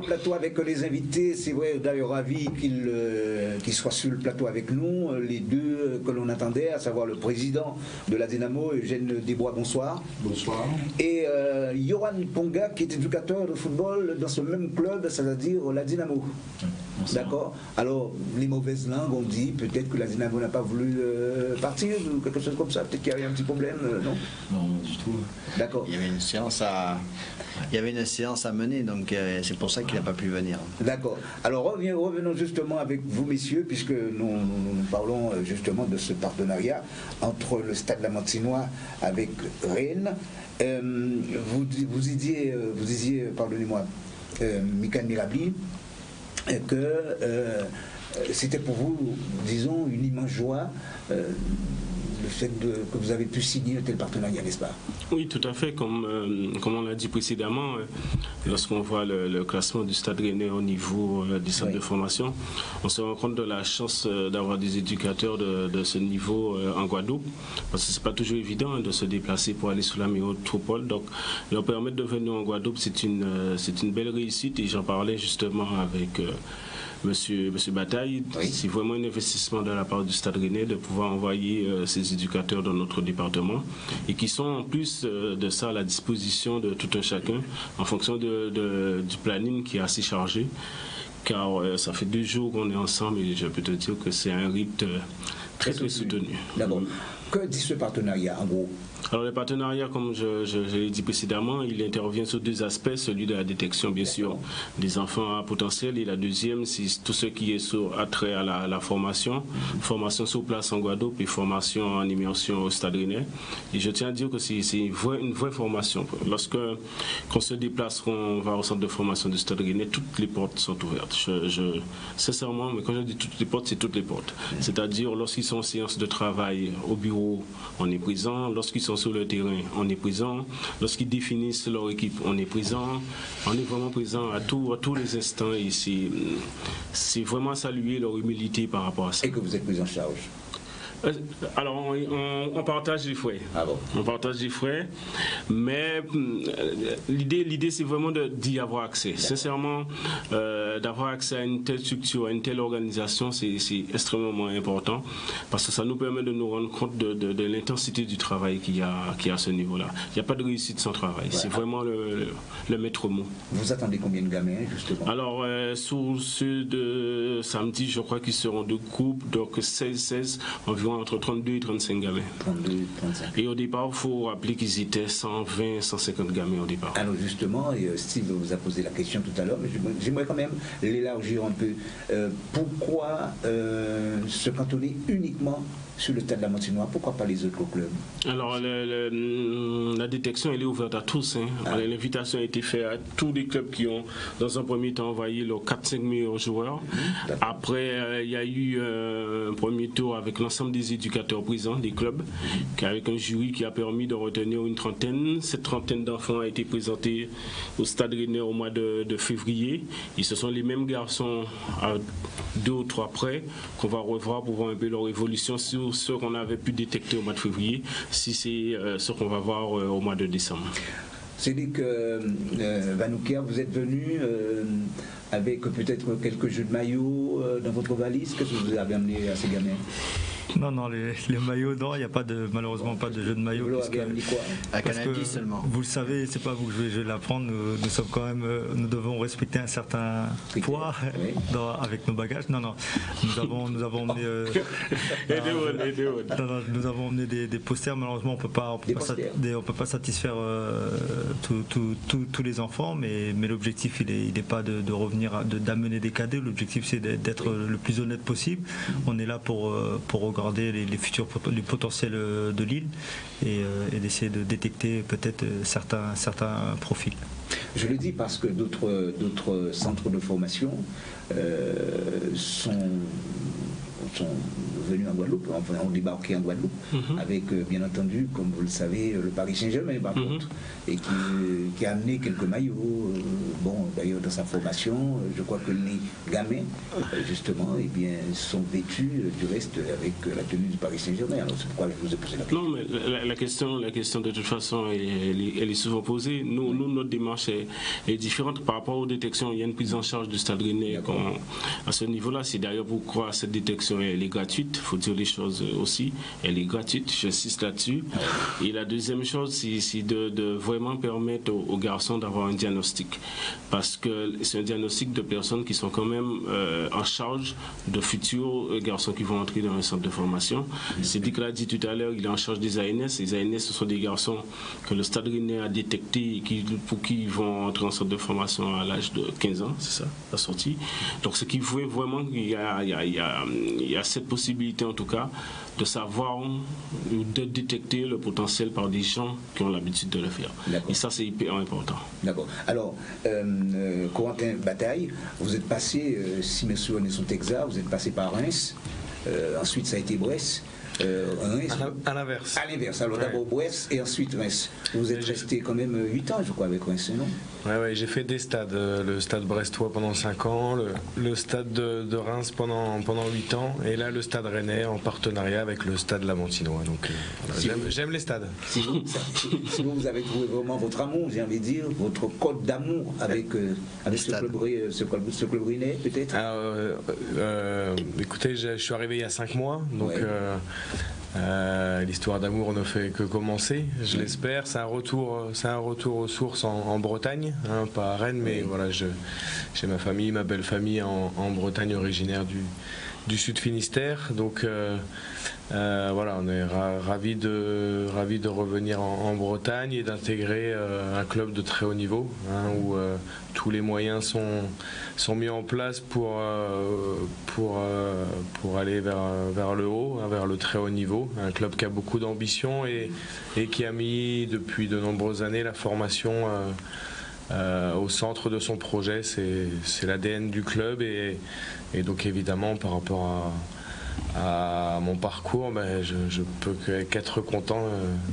plateau avec les invités. C'est vrai, d'ailleurs, ravi qu'ils soient sur le plateau avec nous. Les deux que l'on attendait, à savoir le président de la Dynamo, Eugène Desbois, bonsoir. Bonsoir. Et Yoran Ponga, qui est éducateur de football dans ce même club, c'est-à-dire la Dynamo. D'accord. Alors, les mauvaises langues ont dit peut-être que la Dynamo n'a pas voulu partir ou quelque chose comme ça. Peut-être qu'il y avait un petit problème, non? Non, du tout. D'accord. Il y avait une séance à mener, donc c'est pour ça qu'il n'a pas pu venir. D'accord. Alors revenons justement avec vous, messieurs, puisque nous parlons justement de ce partenariat entre le Stade Lamantinois avec Rennes. Vous disiez, pardonnez-moi, Mika Mirabli, que c'était pour vous, disons, une immense joie le fait que vous avez pu signer un tel partenariat, n'est-ce pas? Oui, tout à fait. Comme on l'a dit précédemment, lorsqu'on voit le classement du Stade Rennais au niveau du centre de formation, on se rend compte de la chance d'avoir des éducateurs de ce niveau en Guadeloupe, parce que c'est pas toujours évident de se déplacer pour aller sous la métropole. Donc, leur permettre de venir en Guadeloupe, c'est une belle réussite, et j'en parlais justement avec Monsieur Bataille. Oui. C'est vraiment un investissement de la part du Stade Rennais de pouvoir envoyer ces éducateurs dans notre département, et qui sont en plus de ça à la disposition de tout un chacun en fonction du planning qui est assez chargé, car ça fait 2 jours qu'on est ensemble, et je peux te dire que c'est un rythme très soutenu. D'abord, que dit ce partenariat en gros? Alors le partenariat, comme je l'ai dit précédemment, il intervient sur 2 aspects, celui de la détection bien sûr des enfants à potentiel, et la deuxième c'est tout ce qui est sur attrait à la formation, formation sur place en Guadeloupe et formation en immersion au Stade Rennais. Et je tiens à dire que c'est une vraie formation. Qu'on se déplace, qu'on va au centre de formation du Stade Rennais, toutes les portes sont ouvertes. Sincèrement, mais quand je dis toutes les portes, c'est toutes les portes. C'est-à-dire lorsqu'ils sont en séance de travail au bureau, on est présent. Lorsqu'ils sont sur le terrain, on est présent. Lorsqu'ils définissent leur équipe, on est présent. On est vraiment présent à tous les instants, et c'est vraiment saluer leur humilité par rapport à ça. Et que vous êtes pris en charge? Alors, on partage les frais. Ah bon? On partage les frais, mais l'idée c'est vraiment d'y avoir accès. Sincèrement, d'avoir accès à une telle structure, à une telle organisation, c'est extrêmement important, parce que ça nous permet de nous rendre compte de l'intensité du travail qu'il y a à ce niveau-là. Il n'y a pas de réussite sans travail. Ouais. C'est vraiment le maître mot. Vous attendez combien de gamins, justement? Alors, sur ceux de samedi, je crois qu'ils seront 2 groupes, donc 16, environ entre 32 et 35 gamins. 32 et 35. Et au départ, il faut rappeler qu'ils étaient 120, 150 gamins au départ. Alors justement, Steve vous a posé la question tout à l'heure, mais j'aimerais quand même l'élargir un peu. Pourquoi se cantonner uniquement sur le Stade Lamantinois? Pourquoi pas les autres clubs? Alors, la détection, elle est ouverte à tous. L'invitation a été faite à tous les clubs qui ont, dans un premier temps, envoyé leurs 4-5 meilleurs joueurs. Après, il y a eu un premier tour avec l'ensemble des éducateurs présents des clubs, avec un jury qui a permis de retenir une trentaine. Cette trentaine d'enfants a été présentée au Stade Rennais au mois de février. Et ce sont les mêmes garçons à 2 ou 3 près qu'on va revoir pour voir un peu leur évolution sur ce qu'on avait pu détecter au mois de février, si c'est ce qu'on va voir au mois de décembre. C'est dit que Vanoukia, vous êtes venu avec peut-être quelques jeux de maillot dans votre valise. Qu'est-ce que vous avez amené à ces gamins? Non, les maillots, non, il n'y a malheureusement pas de jeu de maillot. Vous avez amené quoi? À Canadi seulement. Vous le savez, c'est pas vous que je vais l'apprendre. Nous sommes quand même, nous devons respecter un certain poids avec nos bagages. Non, nous avons emmené. Nous avons emmené des posters. Malheureusement, on peut pas satisfaire tous les enfants, mais l'objectif il n'est pas de revenir, d'amener des cadets. L'objectif c'est d'être le plus honnête possible. On est là pour regarder les potentiels de l'île et d'essayer de détecter peut-être certains profils. Je le dis parce que d'autres centres de formation sont venus en Guadeloupe, ont débarqué en Guadeloupe, avec bien entendu, comme vous le savez, le Paris Saint-Germain par contre, et qui a amené quelques maillots. D'ailleurs dans sa formation, je crois que les gamins, justement, sont vêtus du reste avec la tenue du Paris Saint-Germain. Alors c'est pourquoi je vous ai posé la question. Non, mais la question de toute façon, elle est souvent posée. Nous, notre démarche, démarche est différente par rapport aux détections. Il y a une prise en charge du Stade Rennais à ce niveau-là. C'est d'ailleurs pourquoi cette détection elle est gratuite. Il faut dire les choses aussi. Elle est gratuite, j'insiste là-dessus. Et la deuxième chose, c'est de vraiment permettre aux garçons d'avoir un diagnostic. Parce que c'est un diagnostic de personnes qui sont quand même en charge de futurs garçons qui vont entrer dans un centre de formation. C'est dit que l'a dit tout à l'heure, il est en charge des ANS. Les ANS, ce sont des garçons que le Stade Rennais a détectés pour qui ils vont entrer en centre de formation à l'âge de 15 ans, c'est ça, la sortie. Donc ce qui fait vraiment qu'il y a cette possibilité en tout cas de savoir ou de détecter le potentiel par des gens qui ont l'habitude de le faire. Et ça, c'est hyper important. D'accord. Alors, Corentin Bataille, vous êtes passé, si mes souvenirs sont exacts, vous êtes passé par Reims, ensuite ça a été Brest. À l'inverse. À l'inverse. Alors d'abord Brest et ensuite Reims. Vous êtes resté quand même 8 ans, je crois, avec Reims, non? Oui, j'ai fait des stades. Le stade brestois pendant 5 ans, le stade de Reims pendant 8 ans, et là le stade rennais en partenariat avec le stade lamantinois. Donc j'aime les stades. Si vous avez trouvé vraiment votre amour, j'ai envie de dire, votre code d'amour avec ce club rennais, peut-être? Écoutez, je suis arrivé il y a 5 mois, donc l'histoire d'amour ne fait que commencer, je l'espère. C'est un retour aux sources en Bretagne, hein, pas à Rennes, mais voilà, j'ai ma famille, ma belle famille en Bretagne, originaire du Sud Finistère. Donc voilà, on est ravis de revenir en Bretagne et d'intégrer un club de très haut niveau, hein, où tous les moyens sont mis en place pour aller vers le haut, hein, vers le très haut niveau. Un club qui a beaucoup d'ambition et qui a mis depuis de nombreuses années la formation au centre de son projet. C'est l'ADN du club et donc évidemment par rapport à mon parcours, je peux qu'être content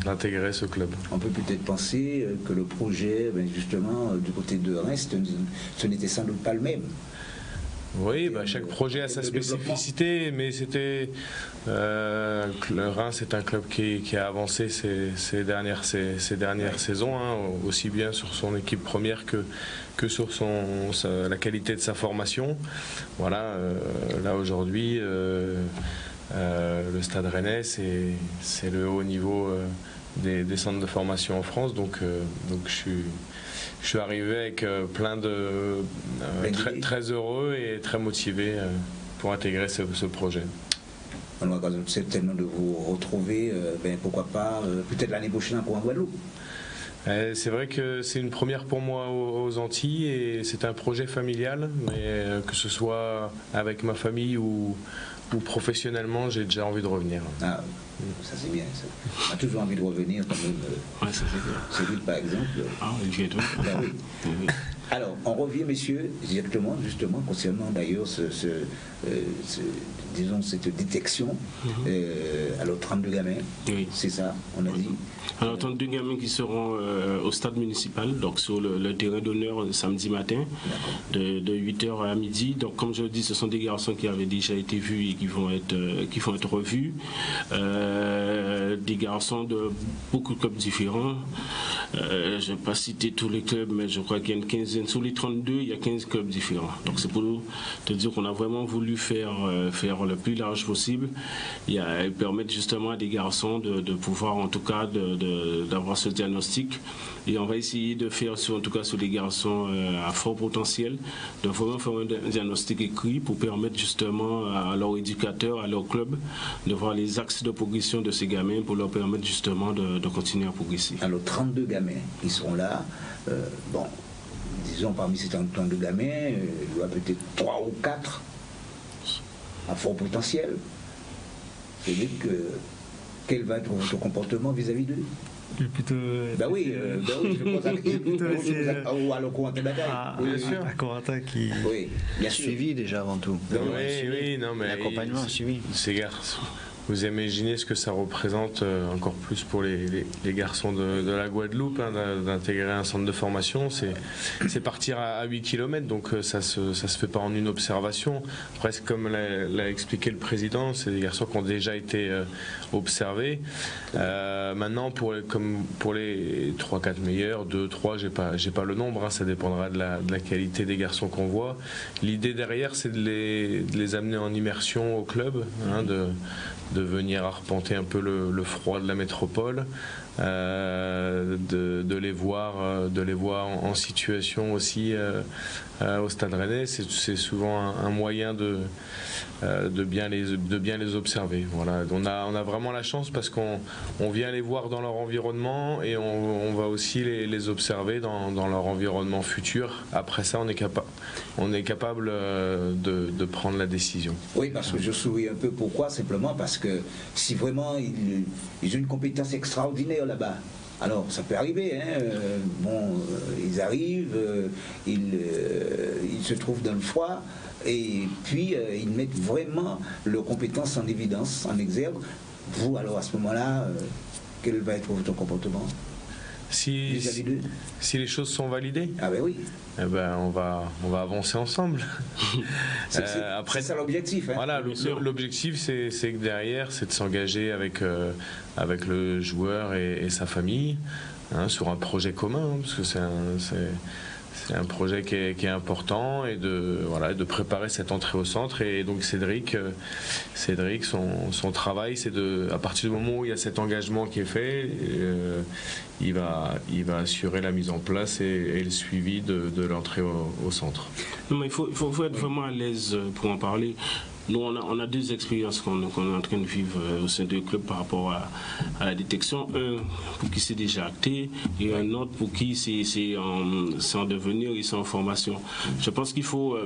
d'intégrer ce club. On peut peut-être penser que le projet, justement, du côté de Reims, ce n'était sans doute pas le même. Oui, chaque projet a sa spécificité, mais c'était Reims est un club qui a avancé ces dernières saisons, hein, aussi bien sur son équipe première que sur la qualité de sa formation. Voilà, là aujourd'hui, le Stade Rennais, c'est le haut niveau des centres de formation en France, donc je suis arrivé avec plein de très heureux et très motivé pour intégrer ce projet. On va certainement de vous retrouver, pourquoi pas, peut-être l'année prochaine encore en Guadeloupe. C'est vrai que c'est une première pour moi aux Antilles et c'est un projet familial, mais que ce soit avec ma famille ou professionnellement, j'ai déjà envie de revenir. Ah, ça c'est bien. Ça. On a toujours envie de revenir quand même. Ouais, ça c'est bien. C'est lui par exemple. Ah oui, j'ai tout. Oui. Alors, on revient, messieurs, directement, justement, concernant d'ailleurs disons, cette détection. Alors, 32 gamins, oui. C'est ça, on a dit. Alors, 32 gamins qui seront au stade municipal, donc sur le terrain d'honneur samedi matin, de 8h à midi. Donc, comme je le dis, ce sont des garçons qui avaient déjà été vus et qui vont être revus. Des garçons de beaucoup de clubs différents. Je ne vais pas citer tous les clubs, mais je crois qu'il y a une quinzaine. Sur les 32, il y a 15 clubs différents. Donc c'est pour te dire qu'on a vraiment voulu faire le plus large possible et permettre justement à des garçons de pouvoir en tout cas d'avoir ce diagnostic. Et on va essayer de faire, en tout cas sur les garçons à fort potentiel, de vraiment faire un diagnostic écrit pour permettre justement à leurs éducateurs, à leur club, de voir les axes de progression de ces gamins pour leur permettre justement de continuer à progresser. Alors 32 gamins, ils seront là. Disons parmi ces 32 gamins, il y aura peut-être 3 ou 4 à fort potentiel. C'est-à-dire quel va être votre comportement vis-à-vis d'eux? Plutôt. Oui, je pense à Corentin Bataille. Bien sûr. À Corentin qui. Oui, bien sûr. Suivi déjà avant tout. Oui, non, mais l'accompagnement suivi. Ces garçons. vous imaginez ce que ça représente encore plus pour les garçons de la Guadeloupe, hein, d'intégrer un centre de formation. C'est partir à 8 km, donc ça se fait pas en une observation. Presque comme l'a expliqué le président, c'est des garçons qui ont déjà été observés. Maintenant, pour les 3-4 meilleurs, 2-3, j'ai pas le nombre, hein, ça dépendra de la qualité des garçons qu'on voit. L'idée derrière, c'est de les amener en immersion au club, hein, de venir arpenter un peu le froid de la métropole, de les voir en situation aussi au Stade Rennais. C'est souvent un moyen de bien les observer. Voilà. On a vraiment la chance parce qu'on vient les voir dans leur environnement et on va aussi les observer dans leur environnement futur. Après ça, on est capable de prendre la décision. Oui, parce que je souris un peu pourquoi, simplement parce que si vraiment ils ont une compétence extraordinaire là-bas, alors ça peut arriver, hein, ils arrivent, ils se trouvent dans le froid, et puis ils mettent vraiment leurs compétences en évidence, en exergue. Vous, alors à ce moment-là, quel va être votre comportement? Si les choses sont validées, ah ben oui, eh ben on va avancer ensemble. Après, c'est ça l'objectif. Hein. Voilà, l'objectif c'est que derrière, c'est de s'engager avec le joueur et sa famille, hein, sur un projet commun, hein, parce que c'est un projet qui est important, et de préparer cette entrée au centre. Et donc Cédric, son travail, c'est à partir du moment où il y a cet engagement qui est fait, il va assurer la mise en place et le suivi de l'entrée au centre. Non, mais il faut être vraiment à l'aise pour en parler. Nous, on a deux expériences qu'on est en train de vivre au sein du club par rapport à la détection. Un pour qui c'est déjà acté et un autre pour qui c'est en devenir et c'est en formation. Je pense qu'il faut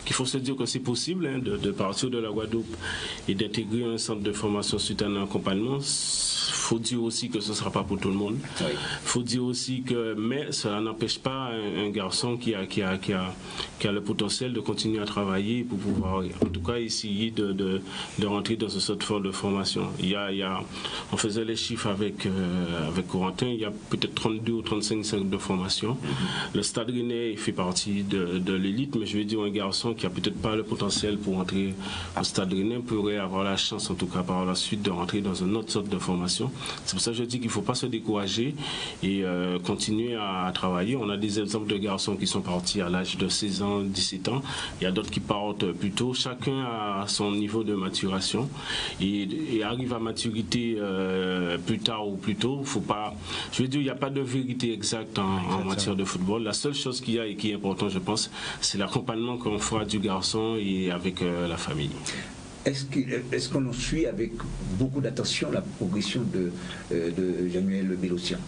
se dire que c'est possible, hein, de partir de la Guadeloupe et d'intégrer un centre de formation suite à un accompagnement. Il faut dire aussi que ce ne sera pas pour tout le monde. Il faut dire aussi que, mais cela n'empêche pas un garçon qui a le potentiel de continuer à travailler pour pouvoir, en tout cas, essayer de rentrer dans ce sort de formation. On faisait les chiffres avec Corentin, il y a peut-être 32 ou 35 centres de formation. Le Stade Rennais fait partie de l'élite, mais je veux dire, un garçon qui n'a peut-être pas le potentiel pour entrer au Stade Rennais pourrait avoir la chance, en tout cas par la suite, de rentrer dans une autre sorte de formation. C'est pour ça que je dis qu'il ne faut pas se décourager et continuer à travailler. On a des exemples de garçons qui sont partis à l'âge de 16 ans, 17 ans. Il y a d'autres qui partent plus tôt. Chacun a son niveau de maturation et arrive à maturité plus tard ou plus tôt. Faut pas, je veux dire, il n'y a pas de vérité exacte en matière de football. La seule chose qu'il y a et qui est important, je pense, c'est l'accompagnement qu'on fera du garçon et avec la famille. Est-ce qu'on suit avec beaucoup d'attention la progression de Januel Bélocian?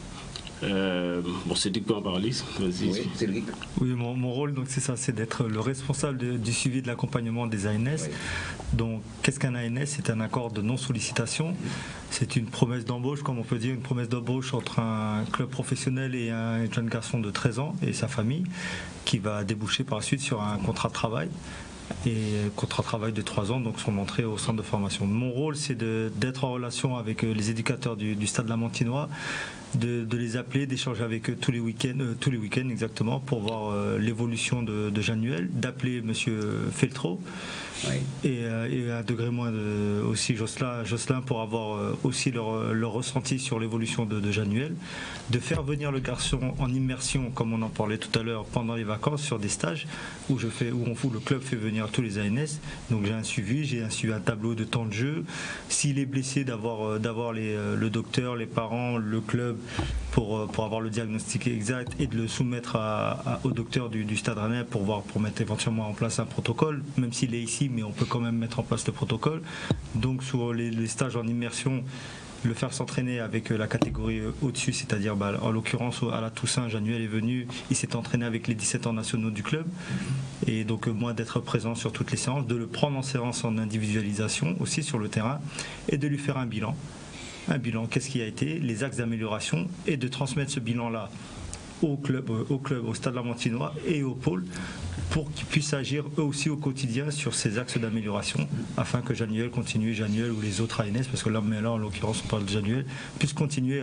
Cédric peut en parler. Vas-y. Oui, Cédric. Oui, mon rôle, donc c'est ça, c'est d'être le responsable du suivi de l'accompagnement des ANS. Oui. Donc, qu'est-ce qu'un ANS? C'est un accord de non-sollicitation. C'est une promesse d'embauche, comme on peut dire, une promesse d'embauche entre un club professionnel et un jeune garçon de 13 ans et sa famille, qui va déboucher par la suite sur un contrat de travail. Et contrat de travail de 3 ans, donc son entrée au centre de formation. Mon rôle, c'est d'être en relation avec les éducateurs du Stade Lamantinois, de les appeler, d'échanger avec eux tous les week-ends exactement, pour voir l'évolution de Januel, d'appeler monsieur Feltro, oui. et à un degré moins aussi Jocelyn pour avoir aussi leur ressenti sur l'évolution de Januel, de faire venir le garçon en immersion, comme on en parlait tout à l'heure, pendant les vacances sur des stages où le club fait venir tous les ANS. Donc j'ai un suivi, un tableau de temps de jeu. S'il est blessé, d'avoir le docteur, les parents, le club pour avoir le diagnostic exact et de le soumettre au docteur du Stade Rennais pour mettre éventuellement en place un protocole, même s'il est ici, mais on peut quand même mettre en place le protocole. Donc sur les stages en immersion, le faire s'entraîner avec la catégorie au-dessus, c'est-à-dire en l'occurrence à la Toussaint, Januel est venu, il s'est entraîné avec les 17 ans nationaux du club, et donc moi d'être présent sur toutes les séances, de le prendre en séance en individualisation aussi sur le terrain, et de lui faire un bilan, qu'est-ce qui a été, les axes d'amélioration, et de transmettre ce bilan-là au club, au Stade Lamantinois et au pôle, pour qu'ils puissent agir eux aussi au quotidien sur ces axes d'amélioration, afin que Januel ou les autres ANS, parce que là en l'occurrence on parle de Januel, puissent continuer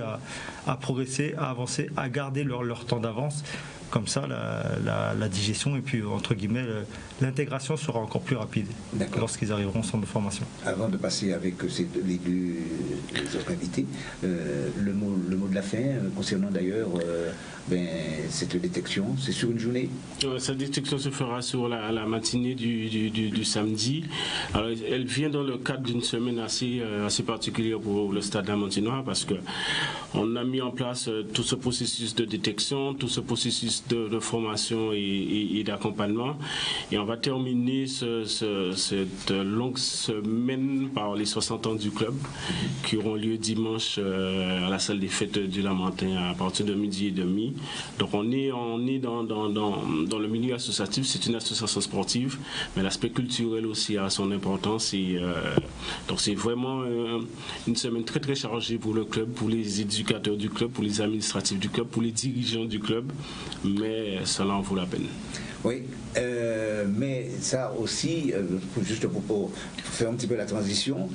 à progresser, à avancer, à garder leur temps d'avance. Comme ça, la digestion et puis, entre guillemets, l'intégration sera encore plus rapide lorsqu'ils arriveront au centre de formation. Avant de passer avec les autres invités, le mot de la fin, concernant d'ailleurs cette détection, c'est sur une journée? Cette détection se fera sur la matinée du samedi. Alors, elle vient dans le cadre d'une semaine assez particulière pour le Stade Lamantinois, parce qu'on a mis en place tout ce processus de détection, tout ce processus de formation et d'accompagnement, et on va terminer cette longue semaine par les 60 ans du club qui auront lieu dimanche à la salle des fêtes du Lamentin à partir de 12h30. Donc on est dans le milieu associatif, c'est une association sportive, mais l'aspect culturel aussi a son importance, et donc c'est vraiment une semaine très très chargée pour le club, pour les éducateurs du club, pour les administratifs du club, pour les dirigeants du club, mais cela en vaut la peine. Oui, mais ça aussi, juste pour faire un petit peu la transition,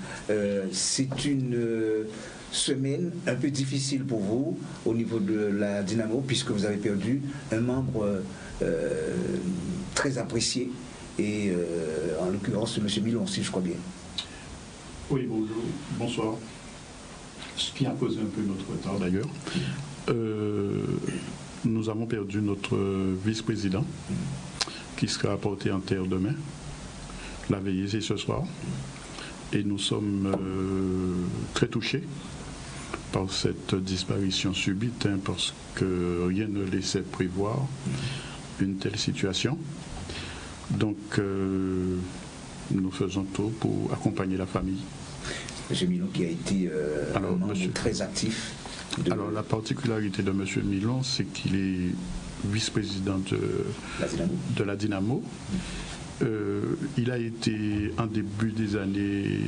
c'est une semaine un peu difficile pour vous au niveau de la Dynamo, puisque vous avez perdu un membre très apprécié, et en l'occurrence M. Milon, si je crois bien. Oui, bonjour, bonsoir. Ce qui a causé un peu notre retard d'ailleurs. Nous avons perdu notre vice-président qui sera apporté en terre demain. La veillée, c'est ce soir. Et nous sommes très touchés par cette disparition subite, parce que rien ne laissait prévoir une telle situation. Donc, nous faisons tout pour accompagner la famille. M. Milon qui a été un membre très actif. Alors, la particularité de M. Milon, c'est qu'il est vice-président de la Dynamo. Il a été, en début des années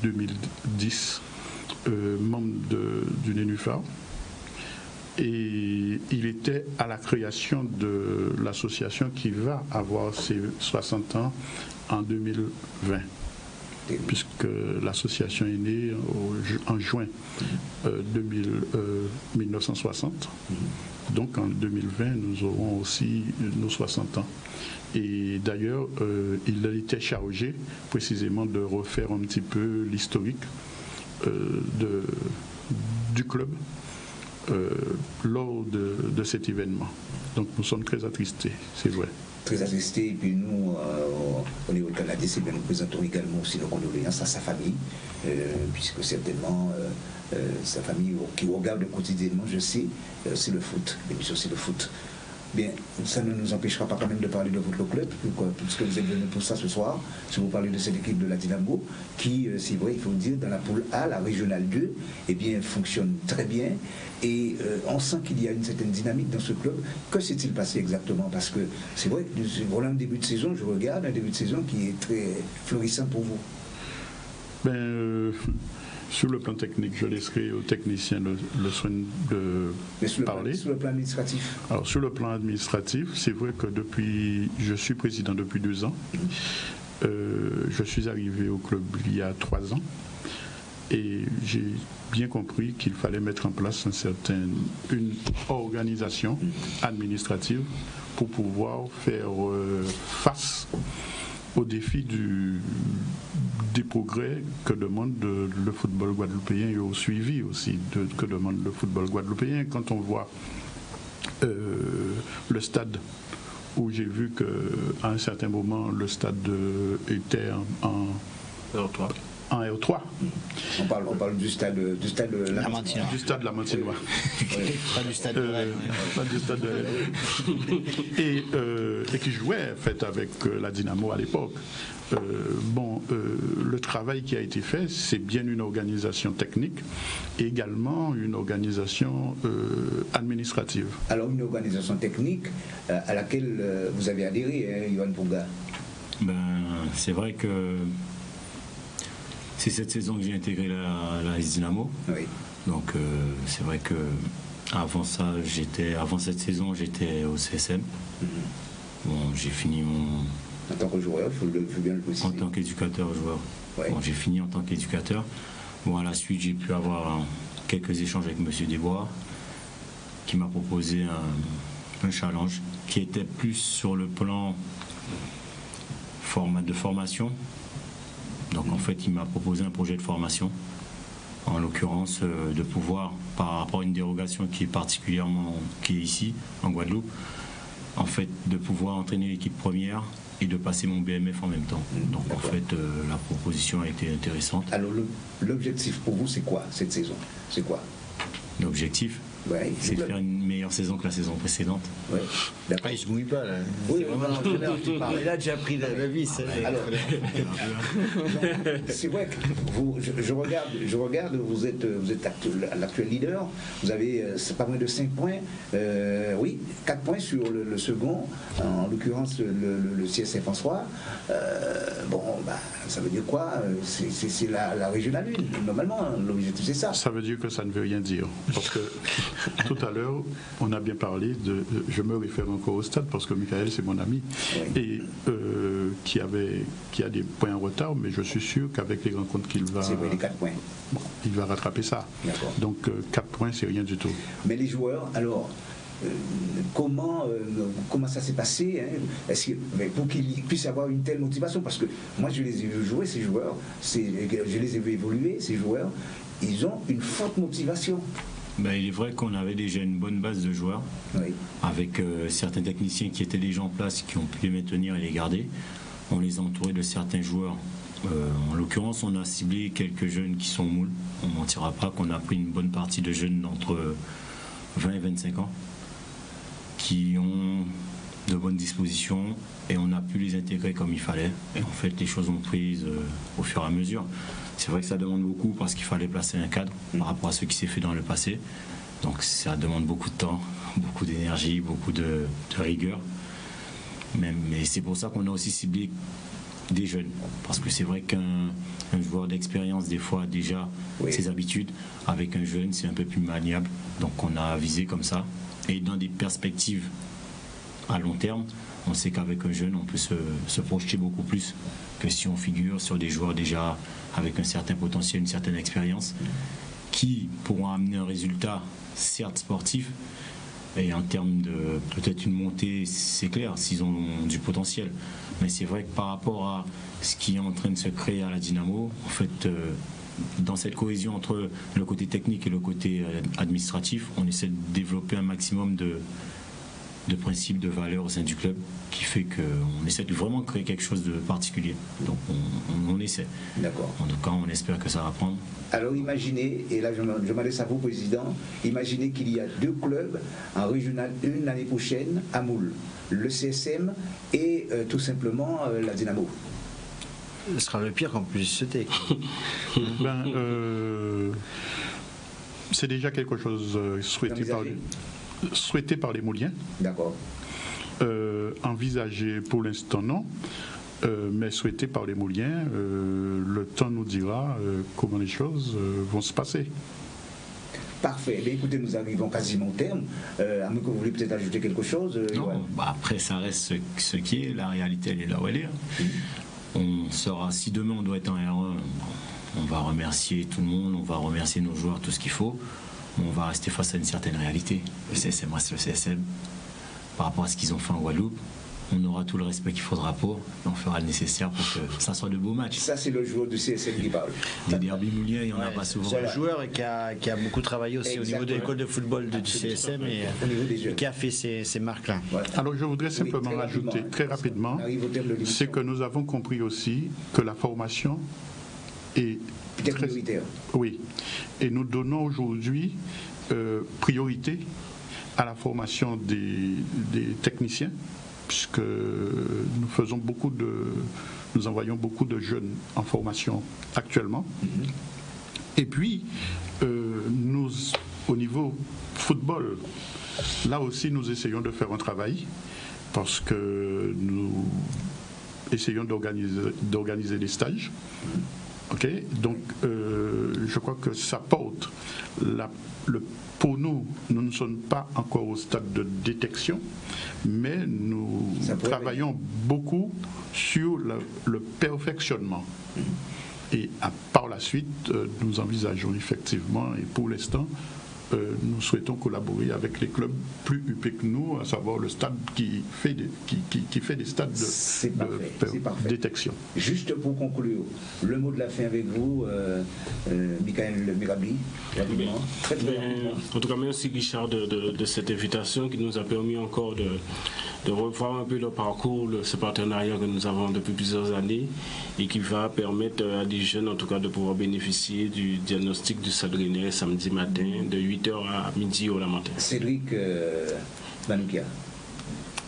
2010, membre du Nénuphar. Et il était à la création de l'association qui va avoir ses 60 ans en 2020. Puisque l'association est née en juin 1960. Donc en 2020, nous aurons aussi nos 60 ans. Et d'ailleurs, il était chargé précisément de refaire un petit peu l'historique du club lors de cet événement. Donc nous sommes très attristés, c'est vrai. Très attristés, et puis nous, au niveau canadien, nous présentons également aussi nos condoléances à sa famille, puisque certainement sa famille qui regarde quotidiennement, je sais, c'est le foot, l'émission c'est le foot. Bien, ça ne nous empêchera pas quand même de parler de votre club, puisque vous êtes venu pour ça ce soir, si vous parlez de cette équipe de la Dynamo, qui, c'est vrai, il faut le dire, dans la poule A, la régionale 2, eh bien, fonctionne très bien, et on sent qu'il y a une certaine dynamique dans ce club. Que s'est-il passé exactement? Parce que c'est vrai, voilà un début de saison, je regarde, un début de saison qui est très florissant pour vous. Sur le plan technique, je laisserai aux techniciens le soin de parler. Sur le plan administratif? Alors, sur le plan administratif, c'est vrai que je suis président depuis 2 ans. Je suis arrivé au club il y a 3 ans. Et j'ai bien compris qu'il fallait mettre en place une organisation administrative pour pouvoir faire face au défi des progrès que demande le football guadeloupéen, et au suivi aussi que demande le football guadeloupéen. Quand on voit le stade, où j'ai vu qu'à un certain moment le stade était en R3. On parle du stade Lamantinois. Du stade Lamantinois. Pas du stade de Rennes. Pas du stade de Rennes. Et qui jouait en fait avec la Dynamo à l'époque. Le travail qui a été fait, c'est bien une organisation technique et également une organisation administrative. Alors une organisation technique à laquelle vous avez adhéré, Yohan Ponga? C'est vrai que c'est cette saison que j'ai intégré la Dynamo. Oui. Donc c'est vrai que Avant cette saison, j'étais au CSM. Bon, j'ai fini mon... En tant que joueur, il faut bien le préciser. En tant qu'éducateur joueur. Ouais. Bon, j'ai fini en tant qu'éducateur. Bon, à la suite, j'ai pu avoir quelques échanges avec M. Desbois, qui m'a proposé un challenge qui était plus sur le plan de formation. Donc en fait, il m'a proposé un projet de formation, en l'occurrence de pouvoir, par rapport à une dérogation qui est ici, en Guadeloupe, en fait, de pouvoir entraîner l'équipe première et de passer mon BMF en même temps. Donc en fait, la proposition a été intéressante. Alors l'objectif pour vous, c'est quoi cette saison? C'est quoi l'objectif? Ouais, c'est de faire une meilleure saison que la saison précédente. Ouais. Il se mouille pas là. Oui, C'est vraiment l'entraîneur qui parle. Il a déjà pris la vie. Alors, c'est vrai que je regarde, vous êtes l'actuel leader, vous avez c'est pas moins de 5 points, 4 points sur le second, en l'occurrence le CSF François. Ça veut dire quoi? C'est la régionale 1, normalement, l'objectif c'est ça. Ça veut dire que ça ne veut rien dire. Parce que tout à l'heure, on a bien parlé je me réfère encore au stade parce que Michael c'est mon ami, et qui a des points en retard, mais je suis sûr qu'avec les rencontres qu'il va... C'est vrai, les 4 points. Il va rattraper ça. Donc 4 points, c'est rien du tout. Mais les joueurs, alors... comment ça s'est passé, hein? Pour qu'ils puissent avoir une telle motivation, parce que moi je les ai vus jouer, ces joueurs, je les ai vus évoluer, ces joueurs, ils ont une forte motivation. Il est vrai qu'on avait déjà une bonne base de joueurs, avec certains techniciens qui étaient déjà en place, qui ont pu les maintenir et les garder. On les a entourés de certains joueurs. En l'occurrence, on a ciblé quelques jeunes qui sont moules. On ne mentira pas qu'on a pris une bonne partie de jeunes entre 20 et 25 ans qui ont de bonnes dispositions, et on a pu les intégrer comme il fallait. Et en fait, les choses ont pris au fur et à mesure. C'est vrai que ça demande beaucoup parce qu'il fallait placer un cadre par rapport à ce qui s'est fait dans le passé. Donc ça demande beaucoup de temps, beaucoup d'énergie, beaucoup de rigueur. Mais c'est pour ça qu'on a aussi ciblé des jeunes. Parce que c'est vrai qu'un joueur d'expérience, des fois, a déjà ses habitudes. Avec un jeune, c'est un peu plus maniable. Donc on a visé comme ça. Et dans des perspectives à long terme, on sait qu'avec un jeune, on peut se projeter beaucoup plus que si on figure sur des joueurs déjà avec un certain potentiel, une certaine expérience, qui pourront amener un résultat, certes sportif, et en termes de peut-être une montée, c'est clair, s'ils ont du potentiel. Mais c'est vrai que par rapport à ce qui est en train de se créer à la Dynamo, en fait, dans cette cohésion entre le côté technique et le côté administratif, on essaie de développer un maximum de principes, de valeurs au sein du club, qui fait qu'on essaie de vraiment créer quelque chose de particulier. Donc on essaie. D'accord. En tout cas, on espère que ça va prendre. Alors imaginez, et là je m'adresse à vous, Président, imaginez qu'il y a 2 clubs en Régional 1 l'année prochaine à Moule, le CSM et tout simplement la Dynamo. Ce sera le pire qu'on puisse souhaiter. C'est déjà quelque chose souhaité par les Mouliens. D'accord. Envisagé pour l'instant non, mais souhaité par les Mouliens. Le temps nous dira comment les choses vont se passer. Parfait. Mais écoutez, nous arrivons quasiment au terme. À moins que vous voulez peut-être ajouter quelque chose. Non, après ça reste ce qui est. La réalité, elle est là où elle est. On saura, si demain on doit être en R1, on va remercier tout le monde, on va remercier nos joueurs, tout ce qu'il faut. On va rester face à une certaine réalité. Le CSM reste le CSM. Par rapport à ce qu'ils ont fait en Guadeloupe, on aura tout le respect qu'il faudra pour, et on fera le nécessaire pour que ça soit de beaux matchs. Ça, c'est le joueur du CSM qui parle. Des derbys mouliens, il n'y en a pas souvent. C'est un joueur qui a beaucoup travaillé aussi au niveau de l'école de football du CSM et qui a fait ces marques-là. Voilà. Alors je voudrais simplement rajouter très rapidement, c'est que nous avons compris aussi que la formation est très prioritaire. Oui, et nous donnons aujourd'hui priorité à la formation des techniciens, puisque nous envoyons beaucoup de jeunes en formation actuellement. Et puis, nous, au niveau football, là aussi, nous essayons de faire un travail, parce que nous essayons d'organiser des stages. Ok, donc je crois que ça porte. Pour nous, nous ne sommes pas encore au stade de détection, mais nous travaillons beaucoup sur le perfectionnement. Et par la suite, nous envisageons effectivement, et pour l'instant, nous souhaitons collaborer avec les clubs plus huppés que nous, à savoir le stade qui fait des stades de détection. Juste pour conclure, le mot de la fin avec vous, Michael Mirabli, rapidement. Très rapidement. En tout cas, merci Richard de cette invitation qui nous a permis encore de revoir un peu le parcours, ce partenariat que nous avons depuis plusieurs années et qui va permettre à des jeunes en tout cas de pouvoir bénéficier du diagnostic du Stade Rennais samedi matin de 8h à midi au matin. Cédric Manoukia.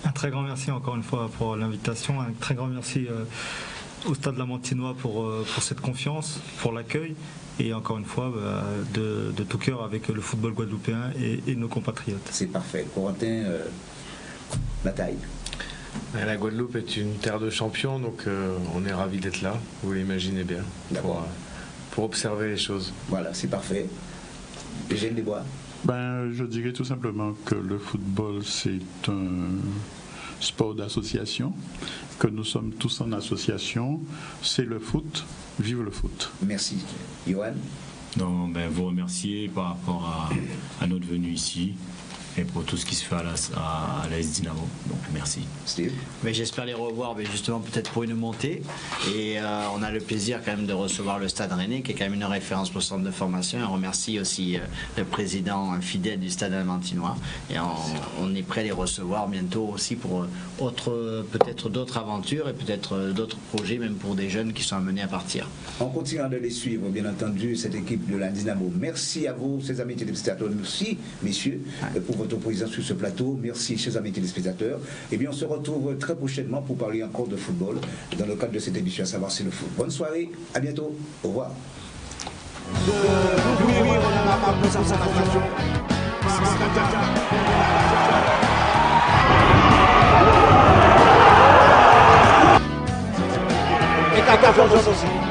Un très grand merci encore une fois pour l'invitation, un très grand merci au Stade Lamantinois pour cette confiance, pour l'accueil et encore une fois de tout cœur avec le football guadeloupéen et nos compatriotes. C'est parfait. Corentin, la taille. La Guadeloupe est une terre de champions, donc on est ravis d'être là, vous l'imaginez bien, pour observer les choses. Voilà, c'est parfait. Eugène Desbois. Je dirais tout simplement que le football, c'est un sport d'association, que nous sommes tous en association. C'est le foot, vive le foot. Merci. Johan. Vous remercier par rapport à notre venue ici et pour tout ce qui se fait à l'AS Dynamo. Donc merci. Steve. Mais j'espère les revoir, mais justement peut-être pour une montée. Et on a le plaisir quand même de recevoir le Stade Rennais, qui est quand même une référence pour le centre de formation. Et on remercie aussi le président fidèle du Stade Lamantinois. Et on est prêt à les recevoir bientôt aussi pour peut-être d'autres aventures et peut-être d'autres projets, même pour des jeunes qui sont amenés à partir. On continue de les suivre, bien entendu, cette équipe de la Dynamo. Merci à vous, chers amis téléspectateurs. Merci, messieurs, pour votre présence sur ce plateau. Merci, chers amis téléspectateurs. Et bien, on se retrouve très prochainement pour parler encore de football dans le cadre de cette émission, à savoir c'est le foot. Bonne soirée, à bientôt, au revoir. Et